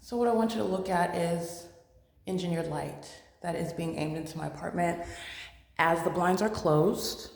So what I want you to look at is engineered light that is being aimed into my apartment as the blinds are closed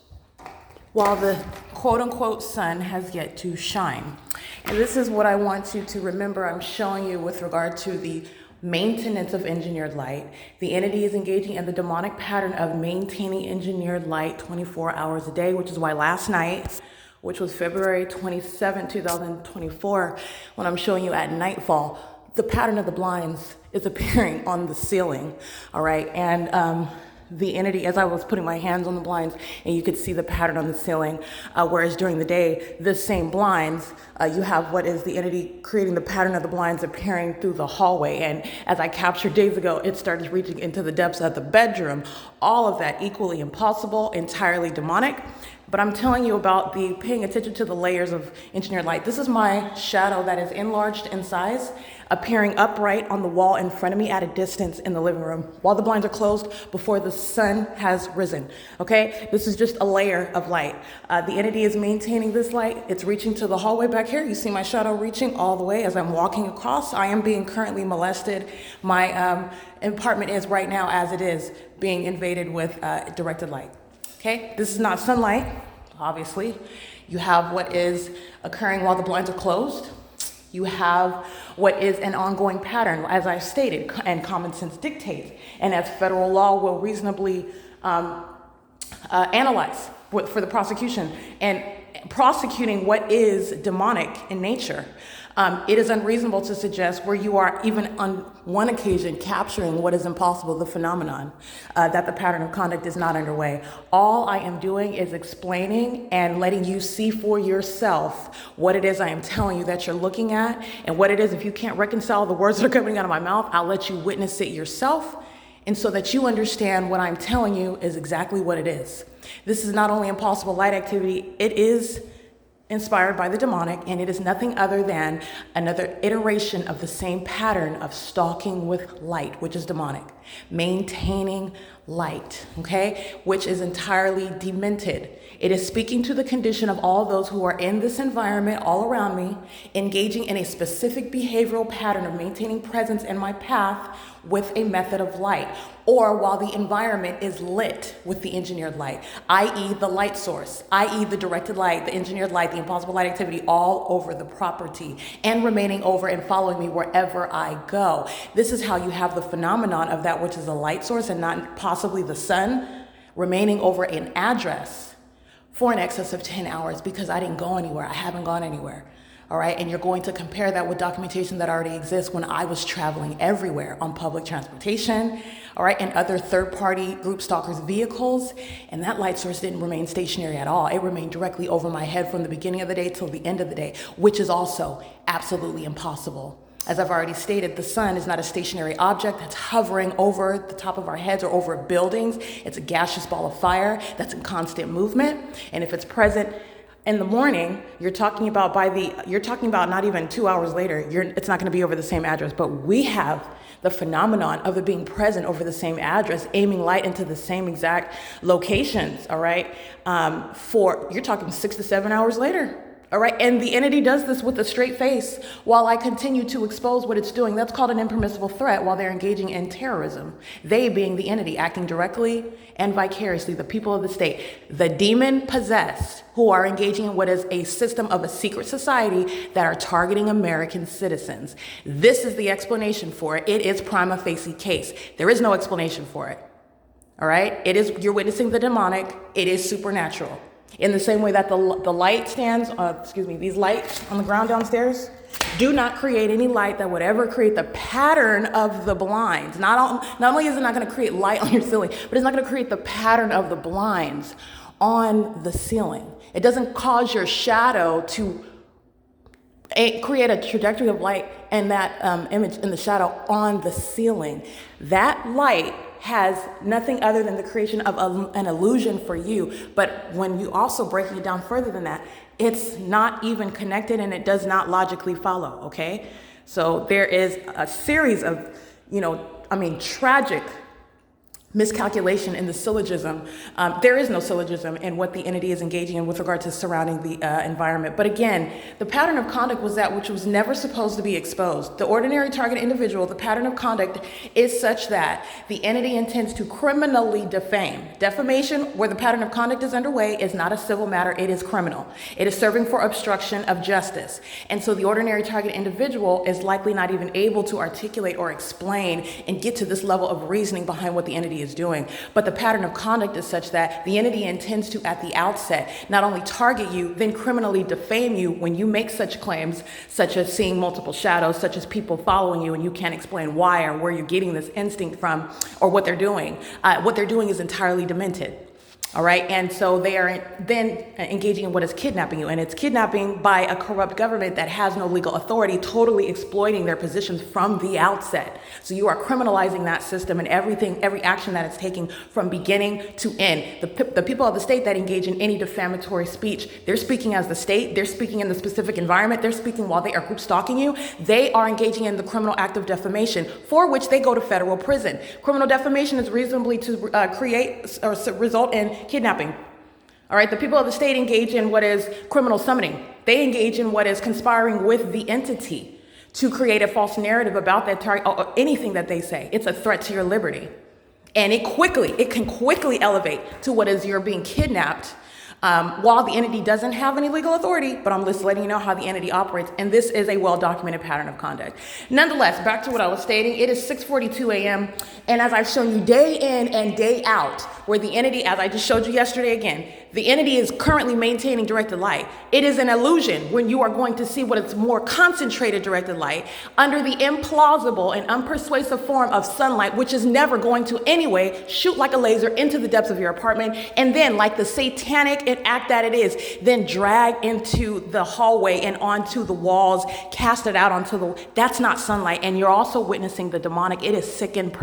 while the quote unquote sun has yet to shine. And this is what I want you to remember I'm showing you with regard to the maintenance of engineered light. The entity is engaging in the demonic pattern of maintaining engineered light 24 hours a day, which is why last night, which was February 27, 2024, when I'm showing you at nightfall, the pattern of the blinds is appearing on the ceiling, all right? And the entity, as I was putting my hands on the blinds, and you could see the pattern on the ceiling, whereas during the day, the same blinds, you have what is the entity creating the pattern of the blinds appearing through the hallway. And as I captured days ago, it started reaching into the depths of the bedroom. All of that equally impossible, entirely demonic. But I'm telling you about the paying attention to the layers of engineered light. This is my shadow that is enlarged in size, appearing upright on the wall in front of me at a distance in the living room while the blinds are closed before the sun has risen, okay? This is just a layer of light. The entity is maintaining this light. It's reaching to the hallway back here. You see my shadow reaching all the way as I'm walking across. I am being currently molested. My apartment is right now, as it is, being invaded with directed light. Okay, this is not sunlight, obviously. You have what is occurring while the blinds are closed. You have what is an ongoing pattern, as I stated, and common sense dictates, and as federal law will reasonably analyze for the prosecution and prosecuting what is demonic in nature. It is unreasonable to suggest where you are even on one occasion capturing what is impossible, the phenomenon, that the pattern of conduct is not underway. All I am doing is explaining and letting you see for yourself what it is I am telling you that you're looking at, and what it is. If you can't reconcile the words that are coming out of my mouth, I'll let you witness it yourself, and so that you understand what I'm telling you is exactly what it is. This is not only impossible light activity, it is inspired by the demonic, and it is nothing other than another iteration of the same pattern of stalking with light, which is demonic, maintaining light, okay, which is entirely demented. It is speaking to the condition of all those who are in this environment all around me, engaging in a specific behavioral pattern of maintaining presence in my path with a method of light, or while the environment is lit with the engineered light, i.e. the light source, i.e. the directed light, the engineered light, the impossible light activity all over the property and remaining over and following me wherever I go. This is how you have the phenomenon of that which is a light source and not possibly the sun remaining over an address for an excess of 10 hours because I didn't go anywhere. I haven't gone anywhere. All right, and you're going to compare that with documentation that already exists when I was traveling everywhere on public transportation, all right, and other third-party group stalkers' vehicles, and that light source didn't remain stationary at all. It remained directly over my head from the beginning of the day till the end of the day, which is also absolutely impossible. As I've already stated, the sun is not a stationary object that's hovering over the top of our heads or over buildings. It's a gaseous ball of fire that's in constant movement, and if it's present in the morning, you're talking about not even 2 hours later, it's not going to be over the same address, but we have the phenomenon of it being present over the same address, aiming light into the same exact locations, all right, you're talking 6 to 7 hours later. All right, and the entity does this with a straight face while I continue to expose what it's doing. That's called an impermissible threat while they're engaging in terrorism. They being the entity, acting directly and vicariously, the people of the state, the demon possessed who are engaging in what is a system of a secret society that are targeting American citizens. This is the explanation for it. It is prima facie case. There is no explanation for it. All right, you're witnessing the demonic. It is supernatural. In the same way that the light stands, these lights on the ground downstairs do not create any light that would ever create the pattern of the blinds. Not only is it not going to create light on your ceiling, but it's not going to create the pattern of the blinds on the ceiling. It doesn't cause your shadow to create a trajectory of light and that image in the shadow on the ceiling. That light has nothing other than the creation of an illusion for you. But when you also breaking it down further than that, it's not even connected and it does not logically follow, okay? So there is a series of, tragic miscalculation in the syllogism. There is no syllogism in what the entity is engaging in with regard to surrounding the environment. But again, the pattern of conduct was that which was never supposed to be exposed. The ordinary target individual, the pattern of conduct is such that the entity intends to criminally defame. Defamation, where the pattern of conduct is underway, is not a civil matter, it is criminal. It is serving for obstruction of justice. And so the ordinary target individual is likely not even able to articulate or explain and get to this level of reasoning behind what the entity is doing. But the pattern of conduct is such that the entity intends to, at the outset, not only target you, then criminally defame you when you make such claims, such as seeing multiple shadows, such as people following you and you can't explain why or where you're getting this instinct from or what they're doing. What they're doing is entirely demented. All right, and so they are then engaging in what is kidnapping you, and it's kidnapping by a corrupt government that has no legal authority, totally exploiting their positions from the outset. So you are criminalizing that system and every action that it's taking from beginning to end. The people of the state that engage in any defamatory speech, they're speaking as the state, they're speaking in the specific environment, they're speaking while they are group stalking you, they are engaging in the criminal act of defamation, for which they go to federal prison. Criminal defamation is reasonably to create or result in kidnapping. All right, the people of the state engage in what is criminal summoning. They engage in what is conspiring with the entity to create a false narrative about that target or anything that they say. It's a threat to your liberty. And it can quickly elevate to what is you're being kidnapped while the entity doesn't have any legal authority, but I'm just letting you know how the entity operates, and this is a well-documented pattern of conduct. Nonetheless, back to what I was stating, it is 6:42 a.m., and as I've shown you day in and day out, where the entity, as I just showed you yesterday again, the entity is currently maintaining directed light. It is an illusion when you are going to see what is more concentrated directed light under the implausible and unpersuasive form of sunlight, which is never going to anyway shoot like a laser into the depths of your apartment, and then like the satanic act that it is, then drag into the hallway and onto the walls, cast it out onto the, that's not sunlight. And you're also witnessing the demonic. It is sick and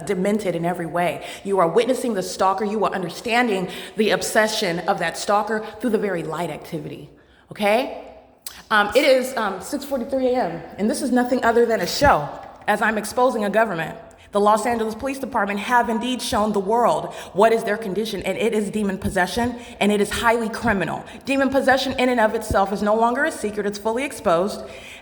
demented in every way. You are witnessing the stalker. You are understanding the obsession of that stalker through the very light activity. Okay? It is 6:43 a.m. and this is nothing other than a show as I'm exposing a government. The Los Angeles Police Department have indeed shown the world what is their condition, and it is demon possession, and it is highly criminal. Demon possession in and of itself is no longer a secret, it's fully exposed,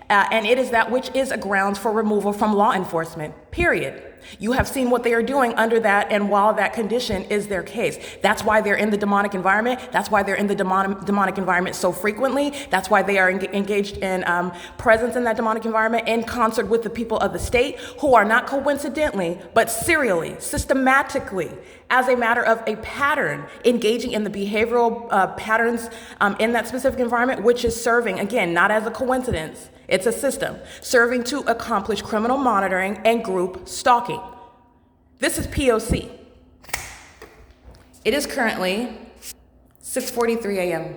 and it is that which is a grounds for removal from law enforcement, period. You have seen what they are doing under that, and while that condition is their case. That's why they're in the demonic environment. That's why they're in the demonic environment so frequently. That's why they are engaged in presence in that demonic environment in concert with the people of the state, who are not coincidentally, but serially, systematically, as a matter of a pattern, engaging in the behavioral patterns in that specific environment, which is serving, again, not as a coincidence, it's a system, serving to accomplish criminal monitoring and group stalking. This is P.O.C. It is currently 6:43 a.m.